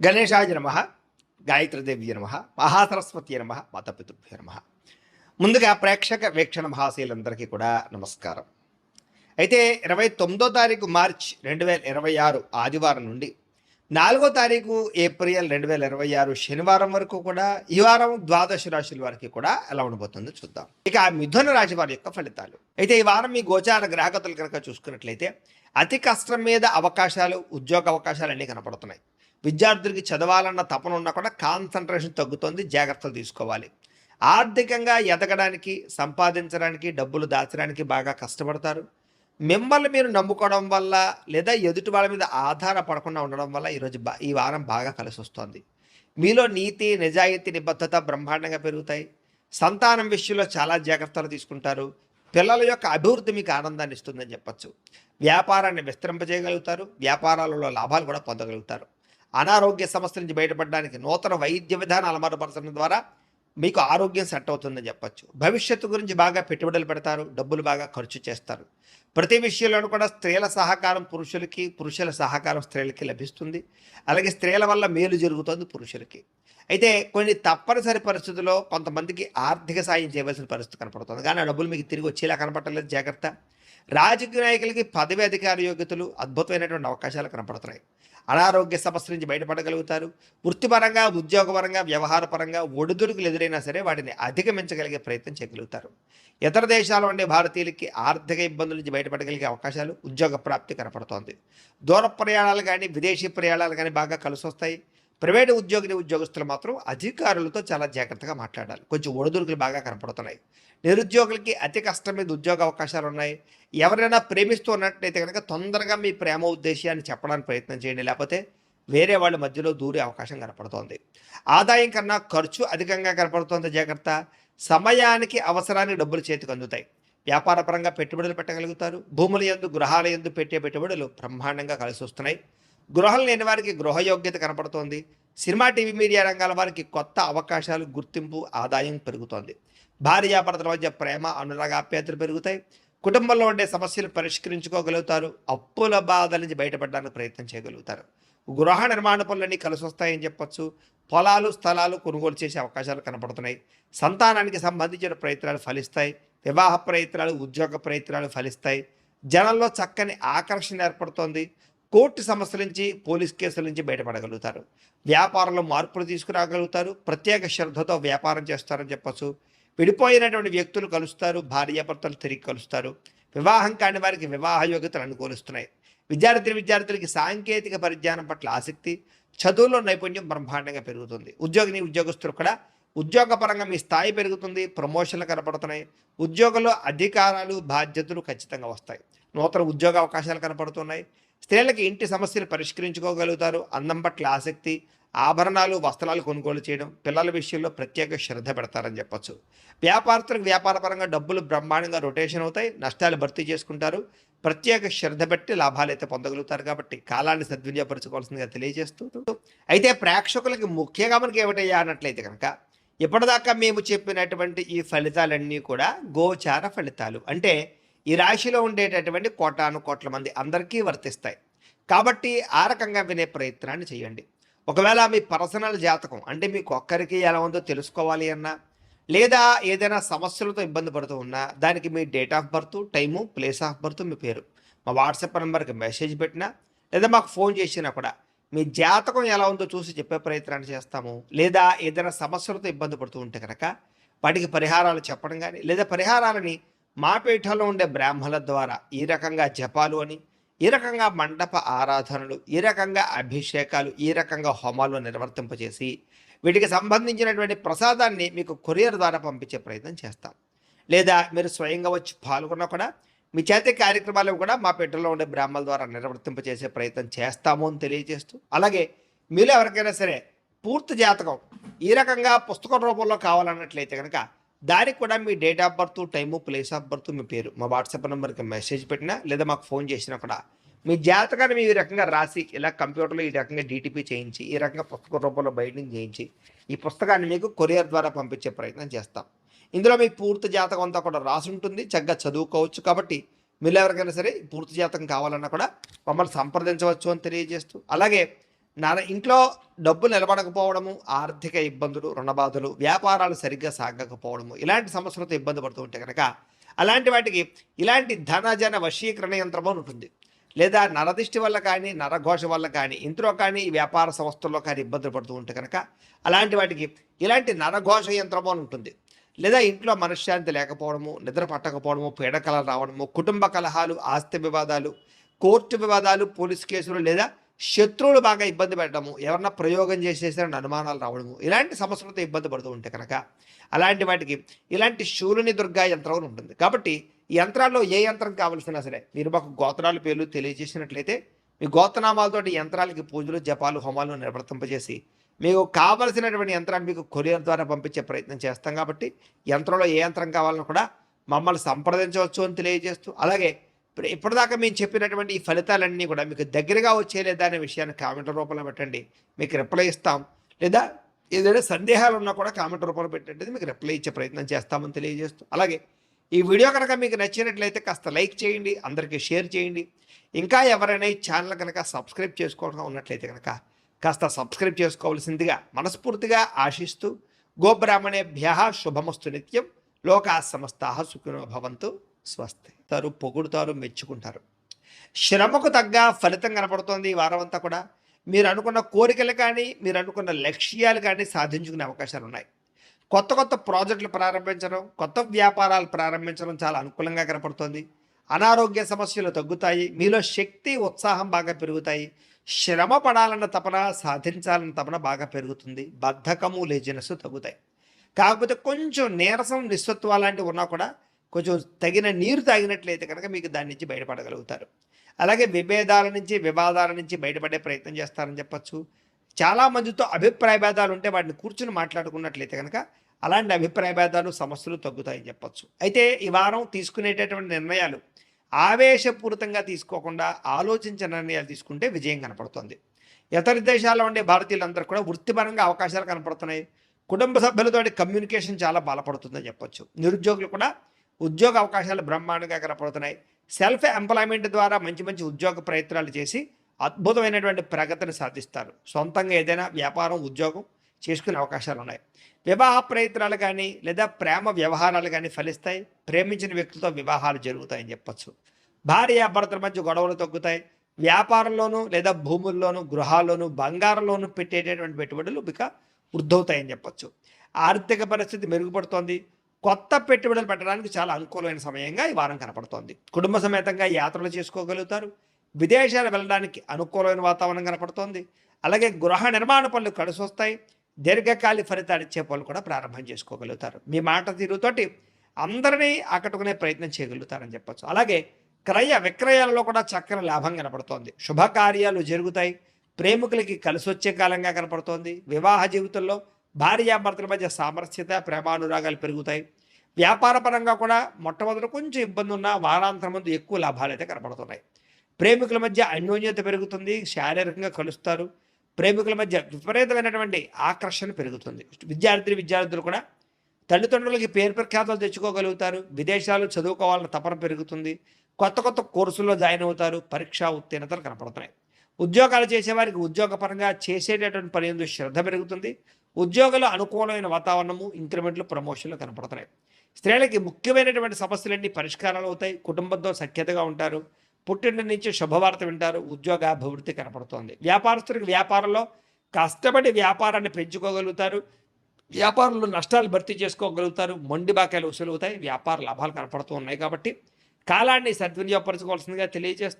గణేశాయ నమ, గాయత్రీదేవి నమ, మహాసరస్వతి నమ, మాతాపితృభ్యో నమ. ముందుగా ప్రేక్షక వీక్షణ మహాశీలందరికీ కూడా నమస్కారం. అయితే 29వ తారీఖు మార్చ్ 2026 ఆదివారం నుండి 4వ తారీఖు ఏప్రిల్ 2026 శనివారం వరకు కూడా ఈ వారం ద్వాదశ రాశుల వారికి కూడా ఎలా ఉండబోతుందో చూద్దాం. ఇక మిథున రాశి వారి యొక్క ఫలితాలు. అయితే ఈ వారం మీ గోచార గ్రహగతులు కనుక చూసుకున్నట్లయితే అతి కష్టం మీద అవకాశాలు, ఉద్యోగ అవకాశాలు అన్నీ కనపడుతున్నాయి. విద్యార్థులకి చదవాలన్న తపన ఉన్నా కూడా కాన్సన్ట్రేషన్ తగ్గుతుంది, జాగ్రత్తలు తీసుకోవాలి. ఆర్థికంగా ఎదగడానికి, సంపాదించడానికి, డబ్బులు దాచడానికి బాగా కష్టపడతారు. మిమ్మల్ని మీరు నమ్ముకోవడం వల్ల లేదా ఎదుటి వాళ్ళ మీద ఆధారపడకుండా ఉండడం వల్ల ఈ వారం బాగా కలిసి వస్తుంది. మీలో నీతి, నిజాయితీ, నిబద్ధత బ్రహ్మాండంగా పెరుగుతాయి. సంతానం విషయంలో చాలా జాగ్రత్తలు తీసుకుంటారు. పిల్లల యొక్క అభివృద్ధి మీకు ఆనందాన్ని ఇస్తుందని చెప్పచ్చు. వ్యాపారాన్ని విస్తరింపజేయగలుగుతారు. వ్యాపారాలలో లాభాలు కూడా పొందగలుగుతారు. అనారోగ్య సమస్యల నుంచి బయటపడడానికి నూతన వైద్య విధానాలు అమలుపరచడం ద్వారా మీకు ఆరోగ్యం సెట్ అవుతుందని చెప్పచ్చు. భవిష్యత్తు గురించి బాగా పెట్టుబడులు పెడతారు. డబ్బులు బాగా ఖర్చు చేస్తారు. ప్రతి విషయంలోనూ కూడా స్త్రీల సహకారం పురుషులకి, పురుషుల సహకారం స్త్రీలకి లభిస్తుంది. అలాగే స్త్రీల వల్ల మేలు జరుగుతుంది పురుషులకి. అయితే కొన్ని తప్పనిసరి పరిస్థితుల్లో కొంతమందికి ఆర్థిక సాయం చేయవలసిన పరిస్థితి కనపడుతుంది, కానీ ఆ డబ్బులు మీకు తిరిగి వచ్చేలా కనపడలేదు. జాగ్రత్త. రాజకీయ నాయకులకి పదవి అధికార యోగ్యతలు, అద్భుతమైనటువంటి అవకాశాలు కనపడుతున్నాయి. అనారోగ్య సమస్య నుంచి బయటపడగలుగుతారు. వృత్తిపరంగా, ఉద్యోగపరంగా, వ్యవహారపరంగా ఒడిదుడుకులు ఎదురైనా సరే వాటిని అధిగమించగలిగే ప్రయత్నం చేయగలుగుతారు. ఇతర దేశాల్లో ఉండే భారతీయులకి ఆర్థిక ఇబ్బందుల నుంచి బయటపడగలిగే అవకాశాలు, ఉద్యోగ ప్రాప్తి కనపడుతోంది. దూర ప్రయాణాలు కానీ, విదేశీ ప్రయాణాలు కానీ బాగా కలిసి వస్తాయి. ప్రైవేటు ఉద్యోగస్తులు మాత్రం అధికారులతో చాలా జాగ్రత్తగా మాట్లాడాలి. కొంచెం ఒడిదుడుకులు బాగా కనపడుతున్నాయి. నిరుద్యోగులకి అతి కష్టం మీద ఉద్యోగ అవకాశాలు ఉన్నాయి. ఎవరైనా ప్రేమిస్తూ ఉన్నట్లయితే కనుక తొందరగా మీ ప్రేమ ఉద్దేశాన్ని చెప్పడానికి ప్రయత్నం చేయండి, లేకపోతే వేరే వాళ్ళ మధ్యలో దూరే అవకాశం కనపడుతోంది. ఆదాయం కన్నా ఖర్చు అధికంగా కనపడుతోంది. జాగ్రత్త. సమయానికి అవసరానికి డబ్బులు చేతికి అందుతాయి. వ్యాపార పరంగా పెట్టుబడులు పెట్టగలుగుతారు. భూముల యందు, గృహాల యందు పెట్టే పెట్టుబడులు బ్రహ్మాండంగా కలిసి వస్తున్నాయి. గృహం లేని వారికి గృహయోగ్యత కనపడుతోంది. సినిమా, టీవీ, మీడియా రంగాల వారికి కొత్త అవకాశాలు, గుర్తింపు, ఆదాయం పెరుగుతోంది. భార్యాభర్తల మధ్య ప్రేమ, అనురాగ, ఆప్యాయతలు పెరుగుతాయి. కుటుంబంలో ఉండే సమస్యలు పరిష్కరించుకోగలుగుతారు. అప్పుల బాధల నుంచి బయటపడడానికి ప్రయత్నం చేయగలుగుతారు. గృహ నిర్మాణ పనులన్నీ కలిసి వస్తాయని చెప్పచ్చు. పొలాలు, స్థలాలు కొనుగోలు చేసే అవకాశాలు కనపడుతున్నాయి. సంతానానికి సంబంధించిన ప్రయత్నాలు ఫలిస్తాయి. వివాహ ప్రయత్నాలు, ఉద్యోగ ప్రయత్నాలు ఫలిస్తాయి. జనంలో చక్కని ఆకర్షణ ఏర్పడుతోంది. కోర్టు సమస్యల నుంచి, పోలీస్ కేసుల నుంచి బయటపడగలుగుతారు. వ్యాపారంలో మార్పులు తీసుకురాగలుగుతారు. ప్రత్యేక శ్రద్ధతో వ్యాపారం చేస్తారని చెప్పచ్చు. విడిపోయినటువంటి వ్యక్తులు కలుస్తారు. భార్యాభర్తలు తిరిగి కలుస్తారు. వివాహం కాని వారికి వివాహ యోగ్యతలు అనుకూలిస్తున్నాయి. విద్యార్థులకి సాంకేతిక పరిజ్ఞానం పట్ల ఆసక్తి, చదువులో నైపుణ్యం బ్రహ్మాండంగా పెరుగుతుంది. ఉద్యోగస్తులు కూడా ఉద్యోగపరంగా మీ స్థాయి పెరుగుతుంది. ప్రమోషన్లు కనపడుతున్నాయి. ఉద్యోగంలో అధికారాలు, బాధ్యతలు ఖచ్చితంగా వస్తాయి. నూతన ఉద్యోగ అవకాశాలు కనపడుతున్నాయి. స్త్రీలకి ఇంటి సమస్యలు పరిష్కరించుకోగలుగుతారు. అందం పట్ల ఆసక్తి, ఆభరణాలు, వస్త్రాలు కొనుగోలు చేయడం, పిల్లల విషయంలో ప్రత్యేక శ్రద్ధ పెడతారని చెప్పచ్చు. వ్యాపారస్తులకు వ్యాపారపరంగా డబ్బులు బ్రహ్మాండంగా రొటేషన్ అవుతాయి. నష్టాలు భర్తీ చేసుకుంటారు. ప్రత్యేక శ్రద్ధ పెట్టి లాభాలు అయితే పొందగలుగుతారు. కాబట్టి కాలాన్ని సద్వినియోగపరచుకోవాల్సిందిగా తెలియజేస్తూ, అయితే ప్రేక్షకులకి ముఖ్యంగా మనకి ఏమిటయ్యా అన్నట్లయితే కనుక ఇప్పటిదాకా మేము చెప్పినటువంటి ఈ ఫలితాలన్నీ కూడా గోచార ఫలితాలు. అంటే ఈ రాశిలో ఉండేటటువంటి కోటాను కోట్ల మంది అందరికీ వర్తిస్తాయి. కాబట్టి ఆ రకంగా వినే ప్రయత్నాన్ని చేయండి. ఒకవేళ మీ పర్సనల్ జాతకం అంటే మీకు ఒక్కరికి ఎలా ఉందో తెలుసుకోవాలి అన్నా, లేదా ఏదైనా సమస్యలతో ఇబ్బంది పడుతూ ఉన్నా, దానికి మీ date of birth, time, place of birth, మీ పేరు మా వాట్సాప్ నెంబర్కి మెసేజ్ పెట్టినా, లేదా మాకు ఫోన్ చేసినా కూడా మీ జాతకం ఎలా ఉందో చూసి చెప్పే ప్రయత్నాన్ని చేస్తాము. లేదా ఏదైనా సమస్యలతో ఇబ్బంది పడుతూ ఉంటే కనుక వాటికి పరిహారాలు చెప్పడం కానీ, లేదా పరిహారాలని మా పీఠంలో ఉండే బ్రాహ్మణుల ద్వారా ఈ రకంగా జపాలు అని, ఈ రకంగా మండప ఆరాధనలు, ఈ రకంగా అభిషేకాలు, ఈ రకంగా హోమాలు నిర్వర్తింపజేసి వీటికి సంబంధించినటువంటి ప్రసాదాన్ని మీకు కొరియర్ ద్వారా పంపించే ప్రయత్నం చేస్తాం. లేదా మీరు స్వయంగా వచ్చి పాల్గొన్నా కూడా మీ చేతి కార్యక్రమాలు కూడా మా పీఠంలో ఉండే బ్రాహ్మణుల ద్వారా నిర్వర్తింపజేసే ప్రయత్నం చేస్తాము అని తెలియజేస్తూ, అలాగే మీరు ఎవరికైనా సరే పూర్తి జాతకం ఈ రకంగా పుస్తకం రూపంలో కావాలన్నట్లయితే కనుక దానికి కూడా మీ date of birth, time, place of birth, మీ పేరు మా వాట్సాప్ నెంబర్కి మెసేజ్ పెట్టినా, లేదా మాకు ఫోన్ చేసినా కూడా మీ జాతకాన్ని ఈ రకంగా రాసి ఇలా కంప్యూటర్లో ఈ రకంగా డీటీపీ చేయించి, ఈ రకంగా పుస్తక రూపంలో బైండింగ్ చేయించి ఈ పుస్తకాన్ని మీకు కొరియర్ ద్వారా పంపించే ప్రయత్నం చేస్తాం. ఇందులో మీ పూర్తి జాతకం అంతా కూడా రాసి ఉంటుంది. చక్కగా చదువుకోవచ్చు. కాబట్టి మీరు ఎవరికైనా సరే పూర్తి జాతకం కావాలన్నా కూడా మమ్మల్ని సంప్రదించవచ్చు అని తెలియజేస్తూ, అలాగే ఇంట్లో డబ్బు నిలబడకపోవడము, ఆర్థిక ఇబ్బందులు, రుణబాధలు, వ్యాపారాలు సరిగ్గా సాగకపోవడము, ఇలాంటి సమస్యలతో ఇబ్బంది పడుతూ ఉంటే కనుక అలాంటి వాటికి ఇలాంటి ధనజన వశీకరణ యంత్రం అని ఉంటుంది. లేదా నరదిష్టి వల్ల కానీ, నరఘోష వల్ల కానీ, ఇంట్లో కానీ, ఈ వ్యాపార సంస్థల్లో కానీ ఇబ్బందులు పడుతూ ఉంటే కనుక అలాంటి వాటికి ఇలాంటి నరఘోష యంత్రం అని ఉంటుంది. లేదా ఇంట్లో మనశ్శాంతి లేకపోవడము, నిద్ర పట్టకపోవడము, పీడకలలు రావడము, కుటుంబ కలహాలు, ఆస్తి వివాదాలు, కోర్టు వివాదాలు, పోలీస్ కేసులు, లేదా శత్రువులు బాగా ఇబ్బంది పెట్టడము, ఎవరన్నా ప్రయోగం చేసేసారని అనుమానాలు రావడము, ఇలాంటి సమస్యలతో ఇబ్బంది పడుతూ ఉంటే కనుక అలాంటి వాటికి ఇలాంటి శూలిని దుర్గా యంత్రం అని ఉంటుంది. కాబట్టి ఈ యంత్రాల్లో ఏ యంత్రం కావాల్సినా సరే మీరు మాకు గోత్రాల పేర్లు తెలియజేసినట్లయితే మీ గోత్రనామాలతో యంత్రాలకి పూజలు, జపాలు, హోమాలు నిర్వర్తింపజేసి మీకు కావలసినటువంటి యంత్రాన్ని మీకు కొరియర్ ద్వారా పంపించే ప్రయత్నం చేస్తాం. కాబట్టి యంత్రంలో ఏ యంత్రం కావాలన్నా కూడా మమ్మల్ని సంప్రదించవచ్చు అని తెలియజేస్తూ, అలాగే ఇప్పటిదాకా మేము చెప్పినటువంటి ఈ ఫలితాలన్నీ కూడా మీకు దగ్గరగా వచ్చేలేదా అనే విషయాన్ని కామెంట్ రూపంలో పెట్టండి, మీకు రిప్లై ఇస్తాం. లేదా ఏదైనా సందేహాలు ఉన్నా కూడా కామెంట్ రూపంలో పెట్టండి, మీకు రిప్లై ఇచ్చే ప్రయత్నం చేస్తామని తెలియజేస్తూ, అలాగే ఈ వీడియో కనుక మీకు నచ్చినట్లయితే కాస్త లైక్ చేయండి, అందరికీ షేర్ చేయండి. ఇంకా ఎవరైనా ఈ ఛానల్ కనుక సబ్స్క్రైబ్ చేసుకోవడం ఉన్నట్లయితే కనుక కాస్త సబ్స్క్రైబ్ చేసుకోవాల్సిందిగా మనస్ఫూర్తిగా ఆశిస్తూ, గోబ్రాహ్మణేభ్యః శుభమస్తు నిత్యం, లోకా సమస్తాః సుఖినో భవంతు, స్వస్తి. పొగుడుతారు, మెచ్చుకుంటారు. శ్రమకు తగ్గ ఫలితం కనపడుతోంది ఈ వారం అంతా కూడా. మీరు అనుకున్న కోరికలు కానీ, మీరు అనుకున్న లక్ష్యాలు కానీ సాధించుకునే అవకాశాలు ఉన్నాయి. కొత్త కొత్త ప్రాజెక్టులు ప్రారంభించడం, కొత్త వ్యాపారాలు ప్రారంభించడం చాలా అనుకూలంగా కనపడుతోంది. అనారోగ్య సమస్యలు తగ్గుతాయి, మీలో శక్తి, ఉత్సాహం బాగా పెరుగుతాయి. శ్రమ పడాలన్న తపన, సాధించాలన్న తపన బాగా పెరుగుతుంది. బద్ధకము, లేజినెస్ తగ్గుతాయి. కాకపోతే కొంచెం నీరసం, నిస్సత్వ లాంటివి ఉన్నా కూడా కొంచెం తగిన నీరు తాగినట్లయితే కనుక మీకు దాని నుంచి బయటపడగలుగుతారు. అలాగే విభేదాల నుంచి, వివాదాల నుంచి బయటపడే ప్రయత్నం చేస్తారని చెప్పచ్చు. చాలామందితో అభిప్రాయ భేదాలు ఉంటే వాటిని కూర్చుని మాట్లాడుకున్నట్లయితే కనుక అలాంటి అభిప్రాయ భేదాలు, సమస్యలు తగ్గుతాయని చెప్పచ్చు. అయితే ఈ వారం తీసుకునేటటువంటి నిర్ణయాలు ఆవేశపూరితంగా తీసుకోకుండా ఆలోచించిన నిర్ణయాలు తీసుకుంటే విజయం కనపడుతుంది. ఇతర దేశాల్లో ఉండే భారతీయులందరూ కూడా వృత్తిపరంగా అవకాశాలు కనపడుతున్నాయి. కుటుంబ సభ్యులతోటి కమ్యూనికేషన్ చాలా బలపడుతుందని చెప్పచ్చు. నిరుద్యోగులు కూడా ఉద్యోగ అవకాశాలు బ్రహ్మాండంగా కనపడుతున్నాయి. సెల్ఫ్ ఎంప్లాయ్మెంట్ ద్వారా మంచి మంచి ఉద్యోగ ప్రయత్నాలు చేసి అద్భుతమైనటువంటి ప్రగతిని సాధిస్తారు. సొంతంగా ఏదైనా వ్యాపారం, ఉద్యోగం చేసుకునే అవకాశాలు ఉన్నాయి. వివాహ ప్రయత్నాలు కానీ, లేదా ప్రేమ వ్యవహారాలు కానీ ఫలిస్తాయి. ప్రేమించిన వ్యక్తులతో వివాహాలు జరుగుతాయని చెప్పచ్చు. భార్యాభర్తల మధ్య గొడవలు తగ్గుతాయి. వ్యాపారంలోనూ, లేదా భూముల్లోనూ, గృహాల్లోనూ, బంగారంలోనూ పెట్టేటటువంటి పెట్టుబడులు ఇక వృద్ధవుతాయని చెప్పచ్చు. ఆర్థిక పరిస్థితి మెరుగుపడుతోంది. కొత్త పెట్టుబడులు పెట్టడానికి చాలా అనుకూలమైన సమయంగా ఈ వారం కనపడుతోంది. కుటుంబ సమేతంగా యాత్రలు చేసుకోగలుగుతారు. విదేశాలు వెళ్ళడానికి అనుకూలమైన వాతావరణం కనపడుతోంది. అలాగే గృహ నిర్మాణ పనులు కలిసి వస్తాయి. దీర్ఘకాలిక ఫలితాలు ఇచ్చే పనులు కూడా ప్రారంభం చేసుకోగలుగుతారు. మీ మాట తీరుతోటి అందరినీ ఆకట్టుకునే ప్రయత్నం చేయగలుగుతారని చెప్పచ్చు. అలాగే క్రయ విక్రయాలలో కూడా చక్కని లాభం కనపడుతోంది. శుభకార్యాలు జరుగుతాయి. ప్రేమికులకి కలిసి వచ్చే కాలంగా కనపడుతోంది. వివాహ జీవితంలో భార్యాభర్తల మధ్య సామరస్యత, ప్రేమానురాగాలు పెరుగుతాయి. వ్యాపార పరంగా కూడా మొట్టమొదటి కొంచెం ఇబ్బంది ఉన్న వారాంతరం ముందు ఎక్కువ లాభాలు అయితే కనపడుతున్నాయి. ప్రేమికుల మధ్య అన్యోన్యత పెరుగుతుంది. శారీరకంగా కలుస్తారు. ప్రేమికుల మధ్య విపరీతమైనటువంటి ఆకర్షణ పెరుగుతుంది. విద్యార్థులు కూడా తల్లిదండ్రులకి పేరు ప్రఖ్యాతలు తెచ్చుకోగలుగుతారు. విదేశాలు చదువుకోవాలన్న తపన పెరుగుతుంది. కొత్త కొత్త కోర్సుల్లో జాయిన్ అవుతారు. పరీక్షా ఉత్తీర్ణతలు కనపడుతున్నాయి. ఉద్యోగాలు చేసేవారికి ఉద్యోగపరంగా చేసేటటువంటి పని ఎందుకు శ్రద్ధ పెరుగుతుంది. ఉద్యోగాలు అనుకూలమైన వాతావరణము, ఇంక్రిమెంట్లు, ప్రమోషన్లు కనపడుతున్నాయి. స్త్రీలకి ముఖ్యమైనటువంటి సమస్యలన్నీ పరిష్కారాలు అవుతాయి. కుటుంబంతో సఖ్యతగా ఉంటారు. పుట్టిన నుంచి శుభవార్త వింటారు. ఉద్యోగాభివృద్ధి కనపడుతోంది. వ్యాపారస్తులకు వ్యాపారంలో కష్టపడి వ్యాపారాన్ని పెంచుకోగలుగుతారు. వ్యాపారంలో నష్టాలు భర్తీ చేసుకోగలుగుతారు. మొండి బాకాయలు వసూలవుతాయి. వ్యాపార లాభాలు కనపడుతూ ఉన్నాయి. కాబట్టి కాలాన్ని సద్వినియోగపరచుకోవాల్సిందిగా తెలియజేస్తూ